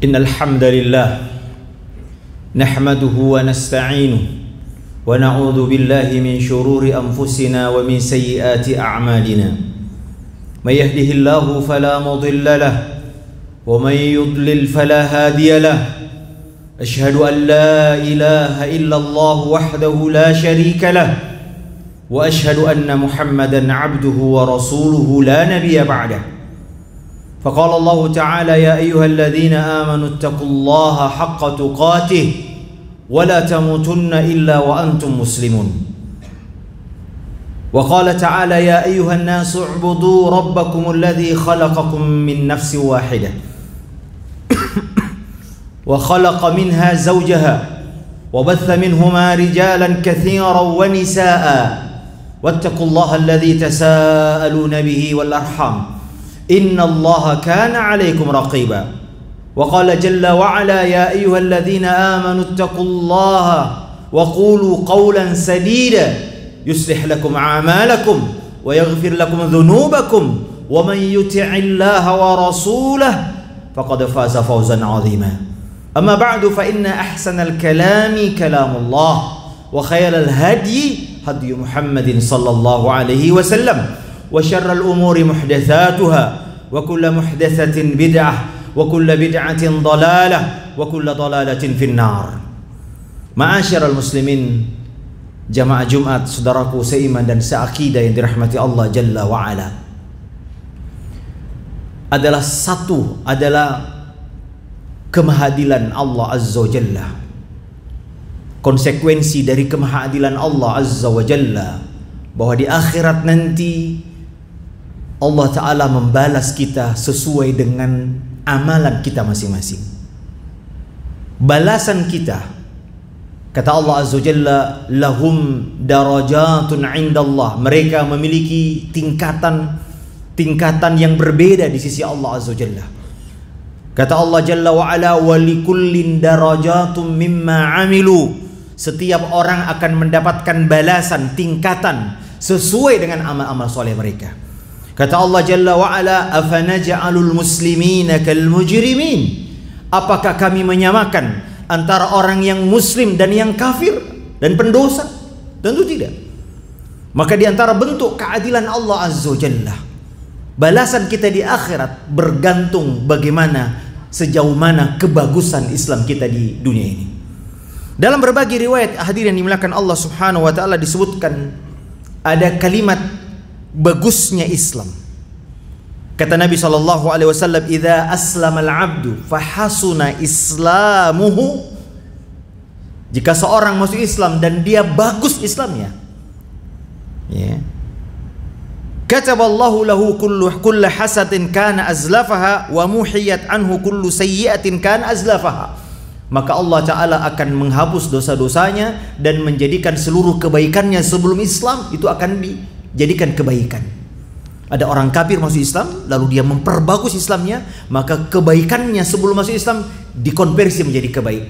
Innal hamdalillah nahmaduhu wa nasta'inuhu wa na'udzu billahi min shururi anfusina wa min sayyiati a'malina. May yahdihillahu fala mudilla lahu wa may yudlil fala hadiya lahu. Ashhadu an la ilaha illallah wahdahu la sharika lahu wa ashhadu anna Muhammadan 'abduhu wa rasuluhu la nabiyya ba'dahu. فقال الله تعالى يا أيها الذين آمنوا اتقوا الله حق تقاته ولا تموتن إلا وأنتم مسلمون. وقال تعالى يا أيها الناس اعبدوا ربكم الذي خلقكم من نفس واحدة وخلق منها زوجها وبث منهما رجالا كثيرا ونساء واتقوا الله الذي تساءلون به والأرحام إن الله كان عليكم رقيبا. وقال جل وعلا يا أيها الذين آمنوا اتقوا الله وقولوا قولا سديدا يصلح لكم أعمالكم ويغفر لكم ذنوبكم ومن يطع الله ورسوله فقد فاز فوزا عظيما. أما بعد فإن أحسن الكلام كلام الله وخير الهدي هدي محمد صلى الله عليه وسلم وشر الأمور محدثاتها وكل محدثة بدعة وكل بدعة ضلالة وكل ضلالة في النار. Ma'asyiral muslimin, jamaah Jumat, saudaraku seiman dan seakidah yang dirahmati Allah Jalla wa'ala, adalah kemahadilan Allah Azza wa Jalla. Konsekuensi dari kemahadilan Allah Azza wa Jalla bahwa di akhirat nanti Allah Ta'ala membalas kita sesuai dengan amalan kita masing-masing. Balasan kita, kata Allah Azza wa Jalla, lahum darajatun indallah, mereka memiliki tingkatan yang berbeda di sisi Allah Azza wa Jalla. Kata Allah Jalla wa Ala, walikullin darajatun mimma amilu, setiap orang akan mendapatkan balasan, tingkatan sesuai dengan amal-amal soleh mereka. Kata Allah Jalla wa'ala, afanaja'alul muslimina kal mujrimin, apakah kami menyamakan antara orang yang muslim dan yang kafir dan pendosa? Tentu tidak. Maka di antara bentuk keadilan Allah Azza wa Jalla, balasan kita di akhirat bergantung bagaimana, sejauh mana kebagusan Islam kita di dunia ini. Dalam berbagai riwayat hadirin yang dimuliakan Allah Subhanahu wa taala disebutkan ada kalimat bagusnya Islam. Kata Nabi SAW, idza aslamal abdu fahasuna islamuhu, jika seorang masuk Islam dan dia bagus Islamnya, ya, kataballahu lahu kullu hasatin kana azlafaha wa muhiyat anhu kullu sayyi'atin kana azlafaha, maka Allah Ta'ala akan menghapus dosa-dosanya dan menjadikan seluruh kebaikannya sebelum Islam itu akan jadikan kebaikan. Ada orang kafir masuk Islam lalu dia memperbagus Islamnya, maka kebaikannya sebelum masuk Islam dikonversi menjadi kebaik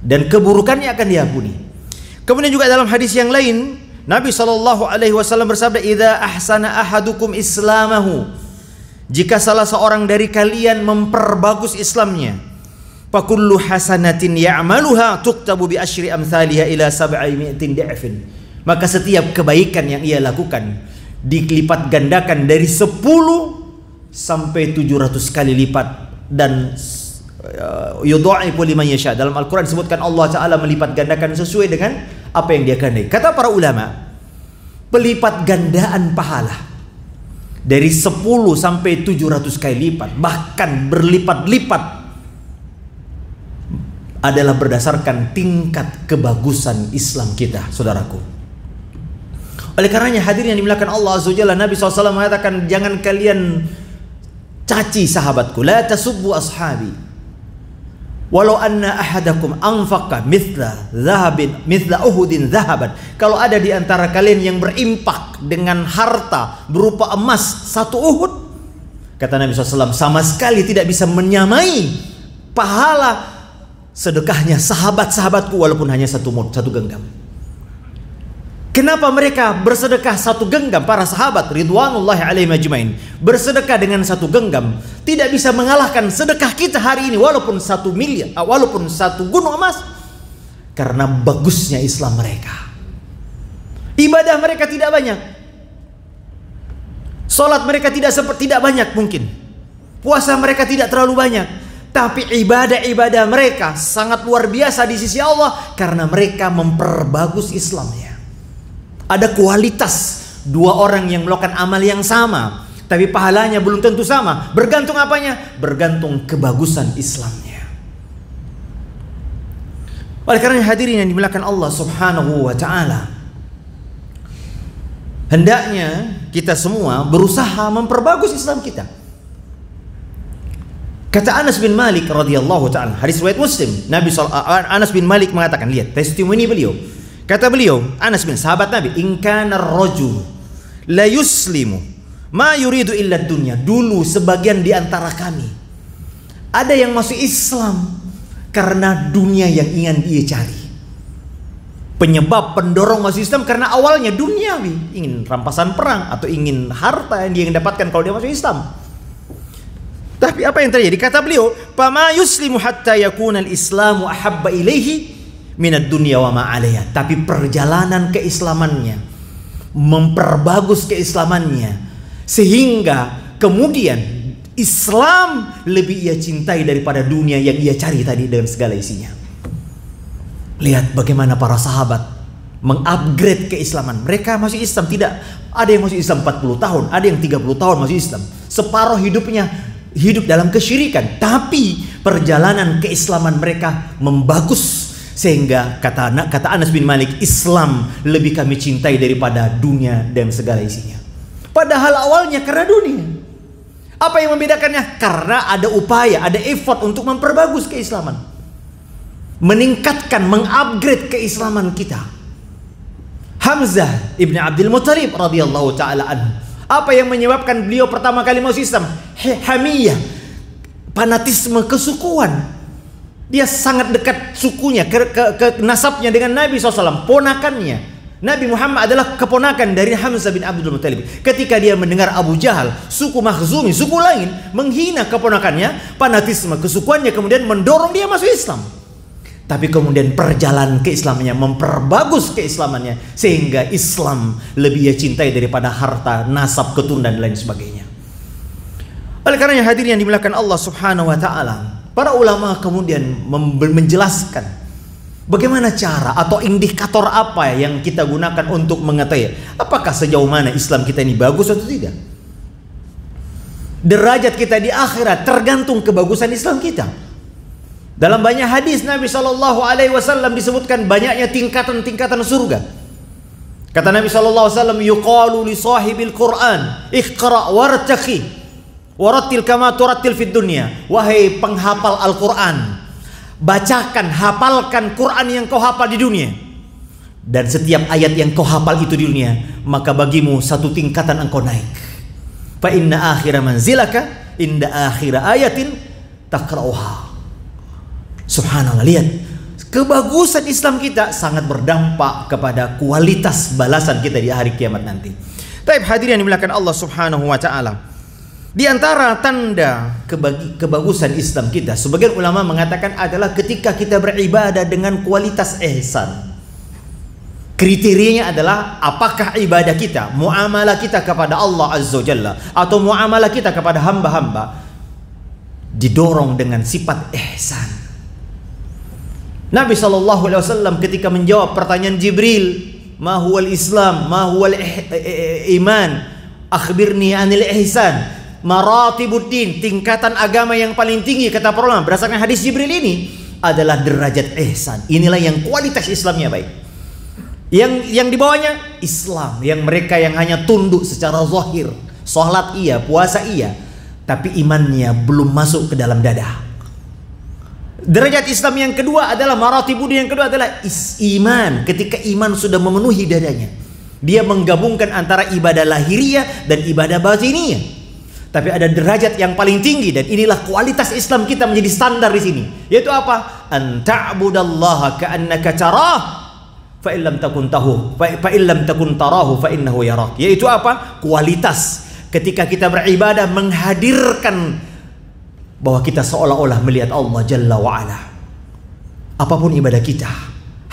dan keburukannya akan diampuni. Kemudian juga dalam hadis yang lain Nabi SAW bersabda, idza ahsana ahadukum islamahu, jika salah seorang dari kalian memperbagus Islamnya, fakullu hasanatin ya'maluha tuktabu bi asyri amthaliha ila 700 da'fin, maka setiap kebaikan yang ia lakukan dilipat gandakan dari 10 sampai 700 kali lipat, dan yudha'ifu liman yasha. Dalam Al-Quran disebutkan Allah Ta'ala melipat gandakan sesuai dengan apa yang dia kehendaki. Kata para ulama, pelipat gandaan pahala dari 10 sampai 700 kali lipat, bahkan berlipat-lipat, adalah berdasarkan tingkat kebagusan Islam kita, saudaraku. Oleh karenanya hadirin yang dimuliakan Allah Azza wa Jalla, Nabi SAW mengatakan, jangan kalian caci sahabatku, la tasubbu ashabi walau anna ahadakum anfaqa mithla uhudin dhahaban, kalau ada di antara kalian yang berimpak dengan harta berupa emas 1 Uhud, kata Nabi SAW, sama sekali tidak bisa menyamai pahala sedekahnya sahabat-sahabatku walaupun hanya 1 genggam. Kenapa mereka bersedekah satu genggam? Para sahabat ridwanullahi alaihim ajmain bersedekah dengan satu genggam tidak bisa mengalahkan sedekah kita hari ini, walaupun 1 miliar, walaupun 1 gunung emas. Karena bagusnya Islam mereka. Ibadah mereka tidak banyak. Salat mereka tidak banyak mungkin. Puasa mereka tidak terlalu banyak. Tapi ibadah-ibadah mereka sangat luar biasa di sisi Allah karena mereka memperbagus Islamnya. Ada kualitas 2 orang yang melakukan amal yang sama, tapi pahalanya belum tentu sama. Bergantung apanya? Bergantung kebagusan Islamnya. Oleh karena hadirin yang dimuliakan Allah Subhanahu wa taala, hendaknya kita semua berusaha memperbagus Islam kita. Kata Anas bin Malik radhiyallahu ta'ala, hadis riwayat Muslim, Anas bin Malik mengatakan, lihat testimoni beliau. Kata beliau, Anas bin sahabat Nabi, in kana ar-rajul la yuslimu ma yuridu illa dunya. Dulu sebagian di antara kami ada yang masuk Islam karena dunia yang ingin dia cari. Penyebab pendorong masuk Islam karena awalnya duniawi, ingin rampasan perang atau ingin harta yang dia dapatkan kalau dia masuk Islam. Tapi apa yang terjadi? Kata beliau, "Fama yuslimu hatta yakuna al-islamu ahabba ilaihi minad dunya wa ma 'alayha." Tapi perjalanan keislamannya, memperbagus keislamannya sehingga kemudian Islam lebih ia cintai daripada dunia yang ia cari tadi dengan segala isinya. Lihat bagaimana para sahabat mengupgrade keislaman. Mereka masuk Islam tidak ada yang masuk Islam 40 tahun, ada yang 30 tahun masuk Islam. Separuh hidupnya hidup dalam kesyirikan, tapi perjalanan keislaman mereka membagus sehingga kata Anas bin Malik, Islam lebih kami cintai daripada dunia dan segala isinya. Padahal awalnya karena dunia. Apa yang membedakannya? Karena ada upaya, ada effort untuk memperbagus keislaman, meningkatkan, mengupgrade keislaman kita. Hamzah ibn Abdul Muttalib radhiyallahu taala anhu, apa yang menyebabkan beliau pertama kali masuk Islam? Hamiyah, fanatisme kesukuan. Dia sangat dekat sukunya, ke nasabnya dengan Nabi SAW, ponakannya. Nabi Muhammad adalah keponakan dari Hamzah bin Abdul Muttalib. Ketika dia mendengar Abu Jahal, suku Makhzumi, suku lain, menghina keponakannya, fanatisme kesukuannya kemudian mendorong dia masuk Islam. Tapi kemudian perjalanan keislamannya, memperbagus keislamannya sehingga Islam lebih ia cintai daripada harta, nasab, keturunan dan lain sebagainya. Oleh karena hadirin yang dimuliakan Allah Subhanahu wa taala, para ulama kemudian menjelaskan bagaimana cara atau indikator apa yang kita gunakan untuk mengetahui apakah sejauh mana Islam kita ini bagus atau tidak. Derajat kita di akhirat tergantung kebagusan Islam kita. Dalam banyak hadis Nabi SAW disebutkan banyaknya tingkatan-tingkatan surga. Kata Nabi SAW, yuqalu li sahibil Quran, iqra' wartaqi warattil kama turattil fid dunya. Wahai penghafal Al-Quran, bacakan, hafalkan Quran yang kau hafal di dunia, dan setiap ayat yang kau hafal itu di dunia, maka bagimu satu tingkatan engkau naik. Fa inna akhira manzilaka inda akhira ayatin taqra'uha. Subhanallah, lihat kebagusan Islam kita sangat berdampak kepada kualitas balasan kita di hari kiamat nanti. Taib hadirin yang dimuliakan Allah Subhanahu wa taala, di antara tanda kebagusan Islam kita, sebagian ulama mengatakan adalah ketika kita beribadah dengan kualitas ihsan. Kriterianya adalah apakah ibadah kita, muamalah kita kepada Allah Azza wa Jalla atau muamalah kita kepada hamba-hamba didorong dengan sifat ihsan. Nabi SAW ketika menjawab pertanyaan Jibril, ma huwal Islam, ma huwal iman, akhbirni anil ihsan, maratibuddin, tingkatan agama yang paling tinggi kata para ulama berdasarkan hadis Jibril ini adalah derajat ihsan. Inilah yang kualitas Islamnya baik. Yang dibawanya Islam, yang mereka yang hanya tunduk secara zahir, salat iya, puasa iya, tapi imannya belum masuk ke dalam dada. Derajat Islam yang kedua adalah maratibuddin, yang kedua adalah iman. Ketika iman sudah memenuhi dadanya, dia menggabungkan antara ibadah lahiriah dan ibadah batiniyah. Tapi ada derajat yang paling tinggi, dan inilah kualitas Islam kita menjadi standar di sini, yaitu apa? An ta'budallaha ka'annaka tarah fa illam takun tarahu fa innahu yarak. Yaitu apa? Kualitas ketika kita beribadah menghadirkan bahwa kita seolah-olah melihat Allah Jalla wa'ala. Apapun ibadah kita,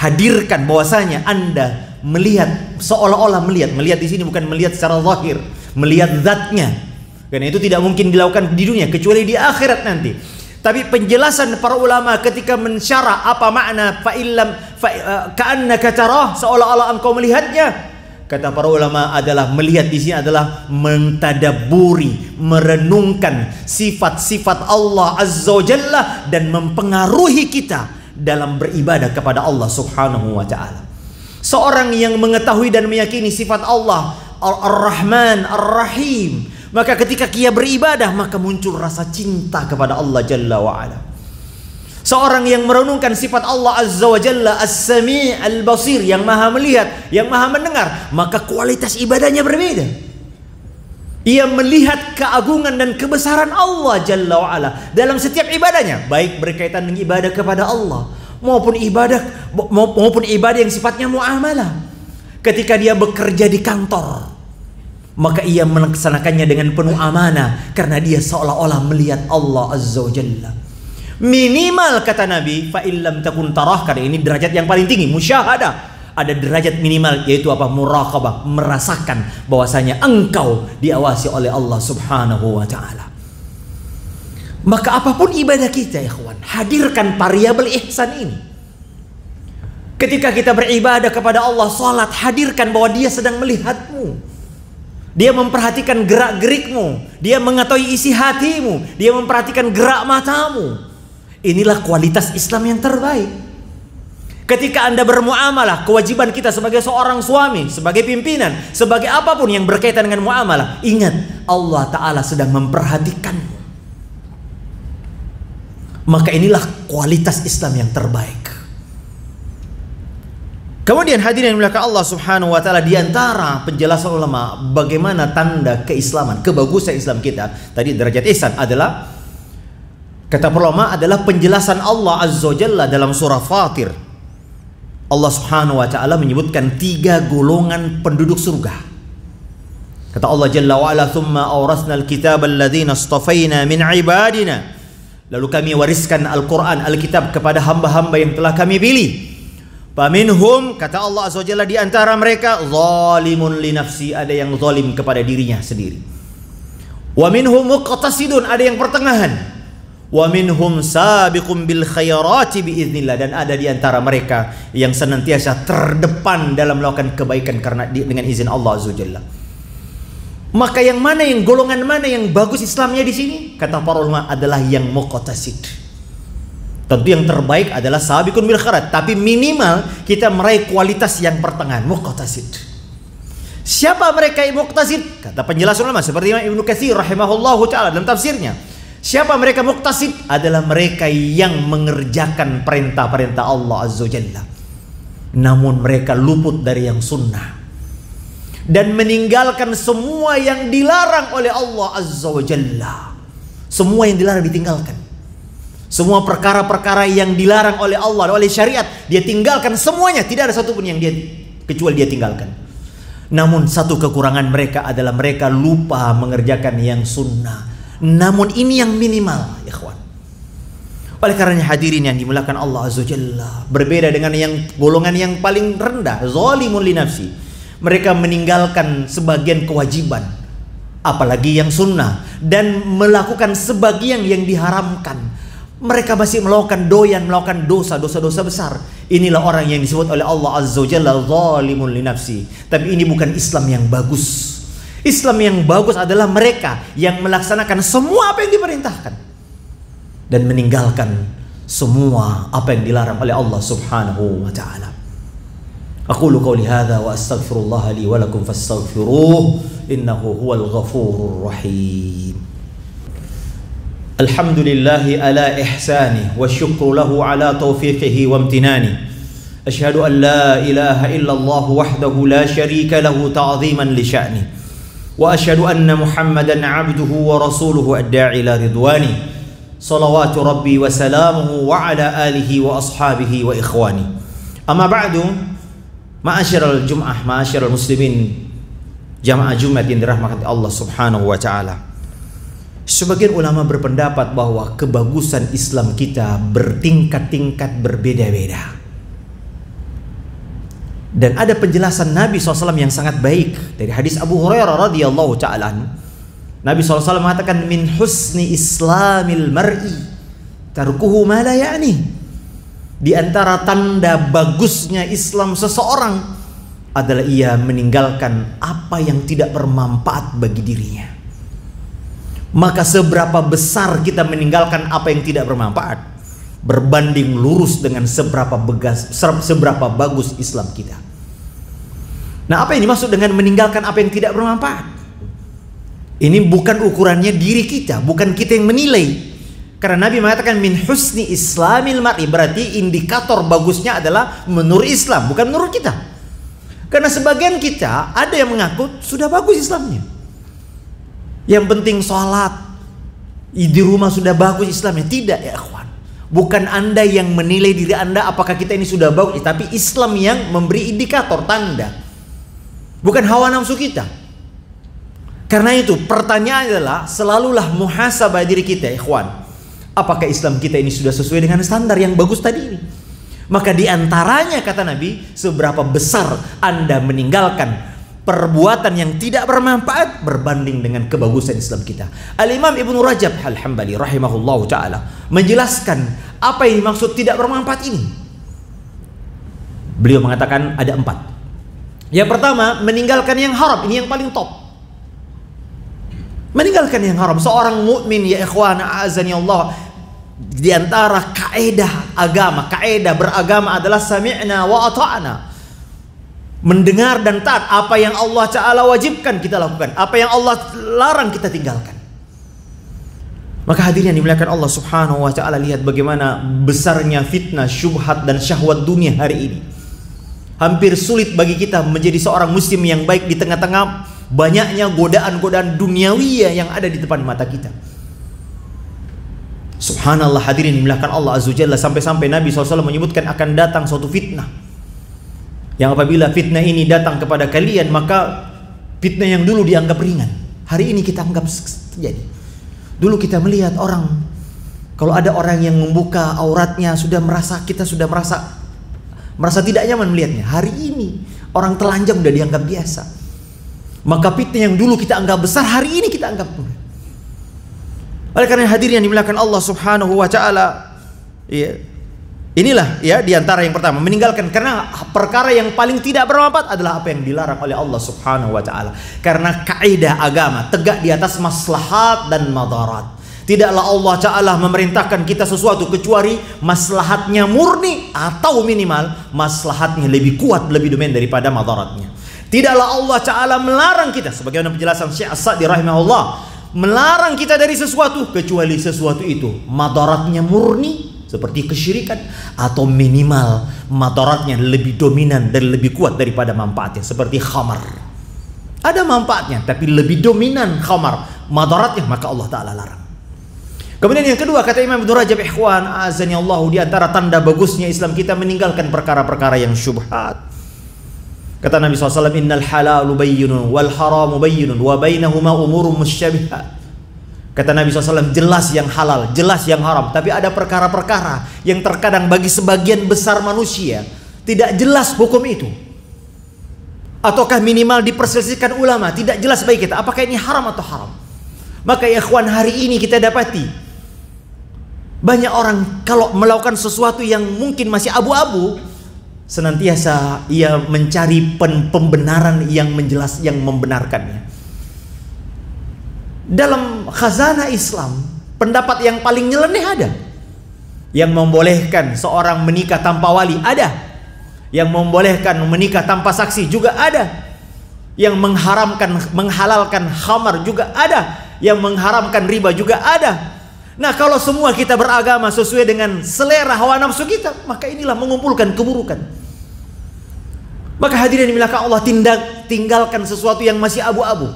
hadirkan bahwasanya Anda melihat, seolah-olah melihat. Melihat di sini bukan melihat secara zahir, melihat zatnya. Karena itu tidak mungkin dilakukan di dunia kecuali di akhirat nanti. Tapi penjelasan para ulama ketika mensyarah apa makna ka'annaka tarah, seolah-olah engkau melihatnya. Kata para ulama adalah melihat di sini adalah mentadabburi, merenungkan sifat-sifat Allah Azza wa Jalla dan mempengaruhi kita dalam beribadah kepada Allah Subhanahu wa taala. Seorang yang mengetahui dan meyakini sifat Allah Ar-Rahman Ar-Rahim, maka ketika dia beribadah maka muncul rasa cinta kepada Allah Jalla wa ala. Seorang yang merenungkan sifat Allah Azza wa Jalla As-Sami' Al-Basir, yang maha melihat, yang maha mendengar, maka kualitas ibadahnya berbeda. Ia melihat keagungan dan kebesaran Allah Jalla wa ala dalam setiap ibadahnya, baik berkaitan dengan ibadah kepada Allah maupun ibadah yang sifatnya muamalah. Ketika dia bekerja di kantor, maka ia melaksanakannya dengan penuh amanah karena dia seolah-olah melihat Allah Azza wa Jalla. Minimal kata Nabi, fa illam takun tarah, karena ini derajat yang paling tinggi, musyahadah. Ada derajat minimal, yaitu apa? Muraqabah, merasakan bahwasanya engkau diawasi oleh Allah Subhanahu wa taala. Maka apapun ibadah kita, ikhwan, hadirkan variabel ihsan ini. Ketika kita beribadah kepada Allah, salat, hadirkan bahwa Dia sedang melihatmu. Dia memperhatikan gerak-gerikmu, Dia mengetahui isi hatimu, Dia memperhatikan gerak matamu. Inilah kualitas Islam yang terbaik. Ketika Anda bermuamalah, kewajiban kita sebagai seorang suami, sebagai pimpinan, sebagai apapun yang berkaitan dengan muamalah, ingat Allah Ta'ala sedang memperhatikanmu. Maka inilah kualitas Islam yang terbaik. Kemudian hadirin yang dimuliakan Allah Subhanahu wa taala, di antara penjelasan ulama bagaimana tanda keislaman, kebagusan Islam kita, tadi derajat ihsan adalah, kata ulama, adalah penjelasan Allah Azza wa Jalla dalam surah Fatir. Allah Subhanahu wa taala menyebutkan 3 golongan penduduk surga. Kata Allah Jalla wa ala, "Tsumma awrasna al-kitaba alladziina istafaina min 'ibadina." Lalu kami wariskan Al-Qur'an, Alkitab kepada hamba-hamba yang telah kami pilih. Faminhum, kata Allah Azza wa Jalla, di antara mereka zalimun li nafsi, ada yang zalim kepada dirinya sendiri. Wa minhum muqtasidun, ada yang pertengahan. Wa minhum sabiqun bil khairati biiznillah, dan ada di antara mereka yang senantiasa terdepan dalam melakukan kebaikan karena dengan izin Allah Azza wa Jalla. Maka yang mana, yang golongan mana yang bagus Islamnya di sini? Kata para ulama adalah yang muqtasid. Tentu yang terbaik adalah sabiqun bil khairat, tapi minimal kita meraih kualitas yang pertengahan, muqtasid. Siapa mereka yang muqtasid? Kata penjelasan ulama seperti Imam Ibnu Katsir rahimahullahu taala dalam tafsirnya, siapa mereka muqtasid? Adalah mereka yang mengerjakan perintah-perintah Allah Azza wa Jalla, namun mereka luput dari yang sunnah dan meninggalkan semua yang dilarang oleh Allah Azza wa Jalla. Semua yang dilarang ditinggalkan. Semua perkara-perkara yang dilarang oleh Allah, oleh syariat, dia tinggalkan semuanya. Tidak ada satupun yang dia kecuali dia tinggalkan. Namun satu kekurangan mereka adalah mereka lupa mengerjakan yang sunnah. Namun ini yang minimal, ikhwan. Oleh karenanya hadirin yang dimuliakan Allah Azza wa Jalla, berbeda dengan yang golongan yang paling rendah, zalimun li nafsi. Mereka meninggalkan sebagian kewajiban, apalagi yang sunnah, dan melakukan sebagian yang diharamkan. Mereka masih melakukan dosa-dosa besar. Inilah orang yang disebut oleh Allah Azza wa Jalla zalimun li nafsi. Tapi ini bukan Islam yang bagus. Islam yang bagus adalah mereka yang melaksanakan semua apa yang diperintahkan dan meninggalkan semua apa yang dilarang oleh Allah Subhanahu wa taala. Aqulu qawli hadza wa astaghfirullah li wa lakum fastaghfiruh innahu huwal ghafurur rahim. Alhamdulillahi ala ihsani wa syukru lahu ala taufiqihi wa amtinani. Asyhadu an la ilaha illallah wahdahu la syarika lahu ta'ziman li sya'ni. Wa asyhadu anna Muhammadan 'abduhu wa rasuluhu ad-da'i ila ridwani. Salawatu rabbi wa salamuhu wa ala alihi wa ashabihi wa ikhwani. Amma ba'du, Ma'asyiral Jum'ah, ma'asyiral muslimin, jamaah Jumat yang dirahmati Allah Subhanahu wa taala. Sebagian ulama berpendapat bahwa kebagusan Islam kita bertingkat-tingkat berbeda-beda. Dan ada penjelasan Nabi SAW yang sangat baik dari hadis Abu Hurairah radhiyallahu ta'ala. Nabi SAW mengatakan, min husni islamil mar'i tarkuhu ma la ya'ni. Di antara tanda bagusnya Islam seseorang adalah ia meninggalkan apa yang tidak bermanfaat bagi dirinya. Maka seberapa besar kita meninggalkan apa yang tidak bermanfaat berbanding lurus dengan seberapa bagus Islam kita. Nah, apa yang dimaksud dengan meninggalkan apa yang tidak bermanfaat? Ini bukan ukurannya diri kita, bukan kita yang menilai. Karena Nabi mengatakan min husni islamil mar'i, berarti indikator bagusnya adalah menurut Islam, bukan menurut kita. Karena sebagian kita ada yang mengaku sudah bagus Islamnya. Yang penting sholat, di rumah sudah bagus Islamnya. Tidak ya ikhwan. Bukan Anda yang menilai diri Anda apakah kita ini sudah bagus, tapi Islam yang memberi indikator, tanda. Bukan hawa nafsu kita. Karena itu pertanyaan adalah selalulah muhasabah diri kita ikhwan. Apakah Islam kita ini sudah sesuai dengan standar yang bagus tadi ini? Maka diantaranya kata Nabi, seberapa besar Anda meninggalkan perbuatan yang tidak bermanfaat berbanding dengan kebagusan Islam kita. Al-Imam Ibnu Rajab Al-Hambali rahimahullahu ta'ala menjelaskan apa yang dimaksud tidak bermanfaat ini. Beliau mengatakan ada 4. Yang pertama, meninggalkan yang haram. Ini yang paling top. Meninggalkan yang haram. Seorang mukmin ya ikhwan a'azani Allah, di antara kaidah agama, kaidah beragama adalah sami'na wa ata'na. Mendengar dan taat. Apa yang Allah Ta'ala wajibkan kita lakukan, apa yang Allah larang kita tinggalkan. Maka hadirin yang dimuliakan Allah Subhanahu wa Ta'ala, lihat bagaimana besarnya fitnah, syubhat dan syahwat dunia hari ini. Hampir sulit bagi kita menjadi seorang muslim yang baik di tengah-tengah banyaknya godaan-godaan duniawi yang ada di depan mata kita. Subhanallah hadirin dimuliakan Allah Azza wa Jalla, sampai-sampai Nabi SAW menyebutkan akan datang suatu fitnah yang apabila fitnah ini datang kepada kalian, maka fitnah yang dulu dianggap ringan, hari ini kita anggap terjadi. Dulu kita melihat orang, kalau ada orang yang membuka auratnya kita sudah merasa tidak nyaman melihatnya. Hari ini orang telanjang sudah dianggap biasa. Maka fitnah yang dulu kita anggap besar, hari ini kita anggap mudah. Oleh karena hadirin yang dimuliakan Allah Subhanahu wa Ta'ala, ya, inilah ya diantara yang pertama, meninggalkan, karena perkara yang paling tidak bermanfaat adalah apa yang dilarang oleh Allah Subhanahu wa Ta'ala. Karena kaidah agama tegak di atas maslahat dan madarat. Tidaklah Allah Ta'ala memerintahkan kita sesuatu kecuali maslahatnya murni atau minimal maslahatnya lebih kuat, lebih dominan daripada madaratnya. Tidaklah Allah Ta'ala melarang kita, sebagaimana penjelasan Syekh As-Sa'di rahimahullah, melarang kita dari sesuatu kecuali sesuatu itu madaratnya murni seperti kesyirikan, atau minimal madaratnya lebih dominan dan lebih kuat daripada manfaatnya, seperti khamar. Ada manfaatnya tapi lebih dominan khamar madaratnya, maka Allah Ta'ala larang. Kemudian yang kedua, kata Imam Ibnu Rajab ikhwan azani Allah, di antara tanda bagusnya Islam kita meninggalkan perkara-perkara yang syubhat. Kata Nabi SAW, innal halalu bayyinun wal haramu bayyinun wa bainahuma umurun musyabihat. Kata Nabi SAW, jelas yang halal, jelas yang haram. Tapi ada perkara-perkara yang terkadang bagi sebagian besar manusia tidak jelas hukum itu, ataukah minimal diperselisihkan ulama, tidak jelas bagi kita apakah ini haram atau haram. Maka ya ikhwan, hari ini kita dapati banyak orang kalau melakukan sesuatu yang mungkin masih abu-abu, senantiasa ia mencari pembenaran yang menjelas, yang membenarkannya. Dalam khazanah Islam, pendapat yang paling nyeleneh ada. Yang membolehkan seorang menikah tanpa wali ada. Yang membolehkan menikah tanpa saksi juga ada. Yang menghalalkan khamar juga ada. Yang mengharamkan riba juga ada. Nah, kalau semua kita beragama sesuai dengan selera hawa nafsu kita, maka inilah mengumpulkan keburukan. Maka hadirin dimuliakan Allah, tinggalkan sesuatu yang masih abu-abu,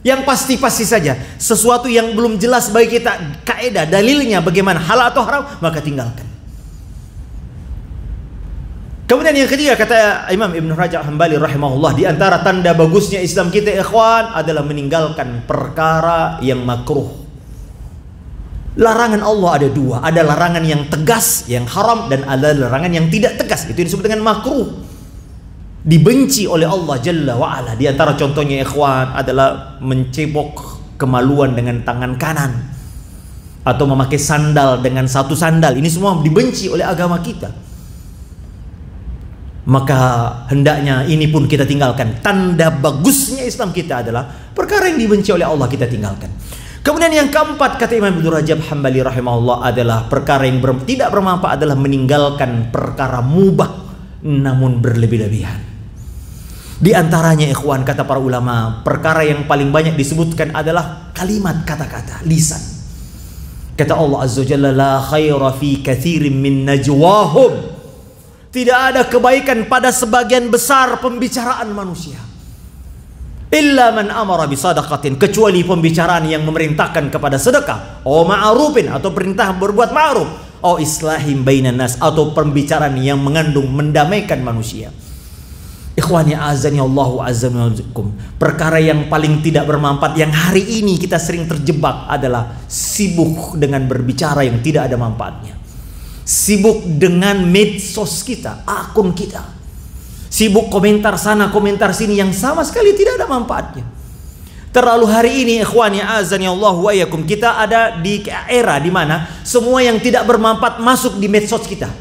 yang pasti-pasti saja, sesuatu yang belum jelas bagi kita kaidah dalilnya bagaimana halal atau haram, maka tinggalkan. Kemudian yang ketiga, kata Imam Ibn Rajab Hambali rahimahullah, di antara tanda bagusnya Islam kita ikhwan adalah meninggalkan perkara yang makruh. Larangan Allah ada dua, ada larangan yang tegas, yang haram, dan ada larangan yang tidak tegas, itu disebut dengan makruh, dibenci oleh Allah Jalla wa'ala. Di antara contohnya ikhwan adalah mencebok kemaluan dengan tangan kanan, atau memakai sandal dengan satu sandal. Ini semua dibenci oleh agama kita. Maka hendaknya ini pun kita tinggalkan. Tanda bagusnya Islam kita adalah perkara yang dibenci oleh Allah kita tinggalkan. Kemudian yang keempat, kata Imam Ibnu Rajab Hambali rahimahullah, adalah perkara yang tidak bermanfaat adalah meninggalkan perkara mubah namun berlebih-lebihan. Di antaranya ikhwan, kata para ulama, perkara yang paling banyak disebutkan adalah kalimat, kata-kata, lisan. Kata Allah Azza wa Jalla, la khaira fi katsirin min najwahum. Tidak ada kebaikan pada sebagian besar pembicaraan manusia. Illa man amara bisadaqatin, kecuali pembicaraan yang memerintahkan kepada sedekah, o ma'rufin, atau perintah berbuat ma'ruf, o islahim bainan nas, atau pembicaraan yang mengandung mendamaikan manusia. Ikhwani azani Allahu azzakum, perkara yang paling tidak bermanfaat yang hari ini kita sering terjebak adalah sibuk dengan berbicara yang tidak ada manfaatnya. Sibuk dengan medsos kita, akun kita. Sibuk komentar sana, komentar sini yang sama sekali tidak ada manfaatnya. Terlalu hari ini ikhwani azani Allah wa iyyakum, kita ada di era di mana semua yang tidak bermanfaat masuk di medsos kita.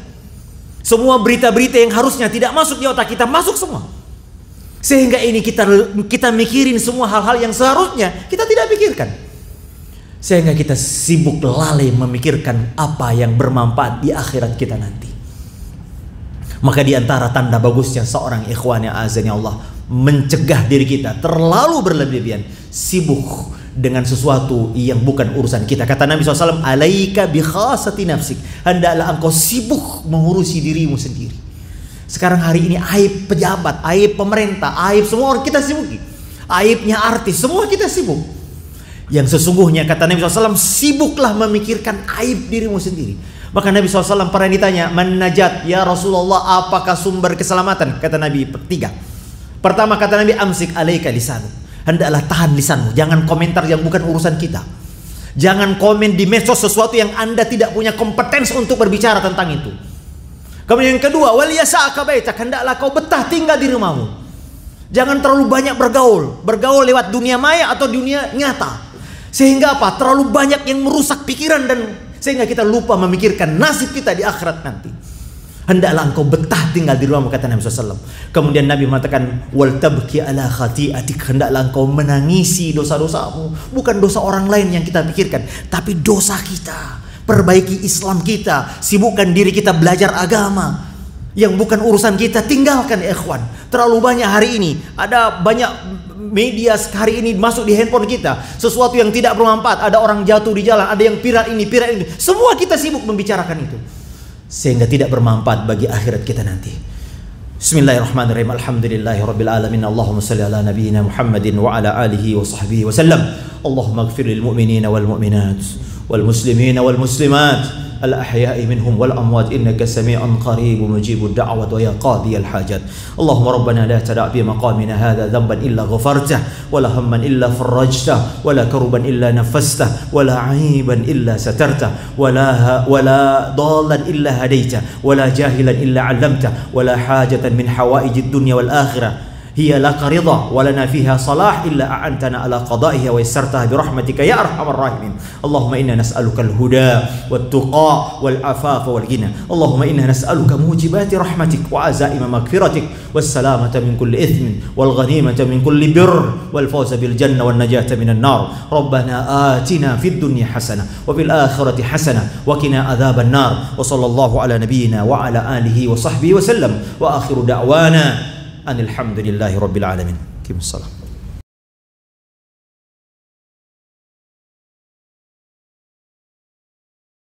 Semua berita-berita yang harusnya tidak masuk di otak kita masuk semua. Sehingga ini kita mikirin semua hal-hal yang seharusnya kita tidak pikirkan. Sehingga kita sibuk lalai memikirkan apa yang bermanfaat di akhirat kita nanti. Maka di antara tanda bagusnya seorang ikhwan yang azani Allah, mencegah diri kita terlalu berlebihan, sibuk dengan sesuatu yang bukan urusan kita. Kata Nabi SAW, alaika bi khasati nafsik, hendaklah engkau sibuk mengurusi dirimu sendiri. Sekarang hari ini aib pejabat, aib pemerintah, aib semua orang kita sibuki. Aibnya artis, semua kita sibuk. Yang sesungguhnya kata Nabi SAW, sibuklah memikirkan aib dirimu sendiri. Maka Nabi SAW pernah ditanya, man najat ya Rasulullah, apakah sumber keselamatan? Kata Nabi tiga. Pertama kata Nabi, amsik alaika lisanu, hendaklah tahan lisanmu, jangan komentar yang bukan urusan kita. Jangan komen di medsos sesuatu yang Anda tidak punya kompetensi untuk berbicara tentang itu. Kemudian yang kedua, wal yasa'aka baitak, hendaklah kau betah tinggal di rumahmu. Jangan terlalu banyak bergaul lewat dunia maya atau dunia nyata. Sehingga apa? Terlalu banyak yang merusak pikiran dan sehingga kita lupa memikirkan nasib kita di akhirat nanti. Hendaklah engkau betah tinggal di rumahmu, kata Nabi SAW. Kemudian Nabi mengatakan, wal tabki ala khati'atik, hendaklah engkau menangisi dosa-dosamu. Bukan dosa orang lain yang kita pikirkan, tapi dosa kita. Perbaiki Islam kita, sibukkan diri kita belajar agama. Yang bukan urusan kita tinggalkan ikhwan. Terlalu banyak hari ini, ada banyak media hari ini masuk di handphone kita, sesuatu yang tidak bermanfaat. Ada orang jatuh di jalan, ada yang viral ini, semua kita sibuk membicarakan itu, sehingga tidak bermanfaat bagi akhirat kita nanti. Bismillahirrahmanirrahim. Alhamdulillahirabbil alamin. Allahumma shalli ala nabiyyina Muhammadin wa ala alihi wa sahbihi wa sallam. Allahumma ighfir lil mu'minina wal mu'minat wal muslimina wal muslimat الأحياء منهم والأموات إنك سميع قريب مجيب الدعوة ويا قاضي الحاجات. اللهم ربنا لا تدع في مقامنا هذا ذنبا إلا غفرته ولا هما إلا فرجته ولا كربا إلا نفسته ولا عيبا إلا سترته ولا ضالا إلا هديته ولا جاهلا إلا علمته ولا حاجة من حوائج الدنيا والآخرة هي لك رضا ولنا فيها صلاح إلا أعنتنا على قضائها ويسرتها برحمتك يا أرحم الراحمين. اللهم إنا نسألك الهدى والتقى والعفاف والغنى. اللهم إنا نسألك موجبات رحمتك وعزائم مغفرتك والسلامة من كل إثم والغنيمة من كل بر والفوز بالجنة والنجاة من النار. ربنا آتنا في الدنيا حسنة وفي الآخرة حسنة وقنا عذاب النار. وصلى الله على نبينا وعلى آله وصحبه وسلم وآخر دعوانا أن الحمد لله رب العالمين. كم الصلاة.